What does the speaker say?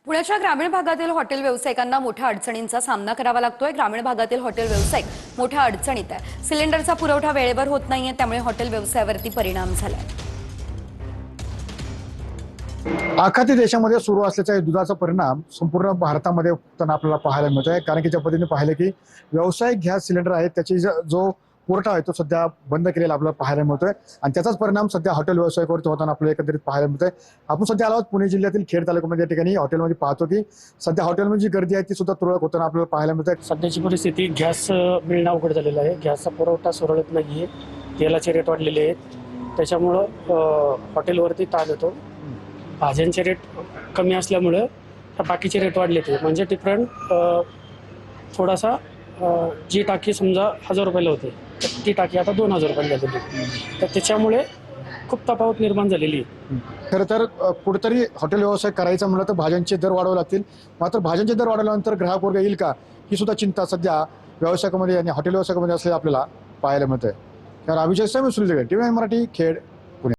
पुण्याच्या ग्रामीण भागातील हॉटेल व्यावसायिकांना मोठ्या अडचणींचा सामना करावा लागतोय। ग्रामीण भागातील हॉटेल व्यावसायिक मोठ्या अडचणीत आहे। सिलेंडरचा पुरवठा वेळेवर होत नाहीये, त्यामुळे हॉटेल व्यवसायावरती परिणाम झालाय। आखाती देशामध्ये सुरू असल्याचा दुधाचा परिणाम संपूर्ण भारतामध्ये होताना आपल्याला पाहायला मिळतोय। कारण की ज्या पद्धतीने पाहिलं की व्यावसायिक गॅस सिलेंडर आहे त्याची जो पुरवठा आहे तो सध्या बंद केलेला आपल्याला पाहायला मिळतोय आणि त्याचाच परिणाम सध्या हॉटेल व्यावसायिकावरती होताना आपल्याला एकत्रित पाहायला मिळतोय। आपण सध्या आलो पुणे जिल्ह्यातील खेड तालुक्यामध्ये या ठिकाणी हॉटेलमध्ये पाहतो की सध्या हॉटेलमध्ये जी गर्दी आहे ती सुद्धा तुरळक होताना आपल्याला पाहायला मिळतंय। सध्याची परिस्थिती गॅस मिळणं अवघड झालेलं आहे। गॅसचा पुरवठा सुरळीत नाही आहे, तेलाचे रेट वाढलेले आहेत, त्याच्यामुळं हॉटेलवरती ताण येतो। भाज्यांचे रेट कमी असल्यामुळं बाकीचे रेट वाढले ते म्हणजे डिफरंट थोडासा जी टाकी समजा 1000 रुपयाला होते तर ती टाकी आता 2000 रुपयाला झालेली, तर त्याच्यामुळे खूप तफावत निर्माण झालेली आहे। खरं तर कुठेतरी हॉटेल व्यवसाय करायचा म्हणलं तर भाज्यांचे दर वाढवावे लागतील। मात्र भाज्यांचे दर वाढवल्यानंतर ग्राहक वर्ग येईल का, ही सुद्धा चिंता सध्या व्यावसायिकामध्ये आणि हॉटेल व्यावसायिकामध्ये असलेल्या आपल्याला पाहायला मिळतंय। तर अभिषेक समेश्वरी टीव्ही मराठी खेड।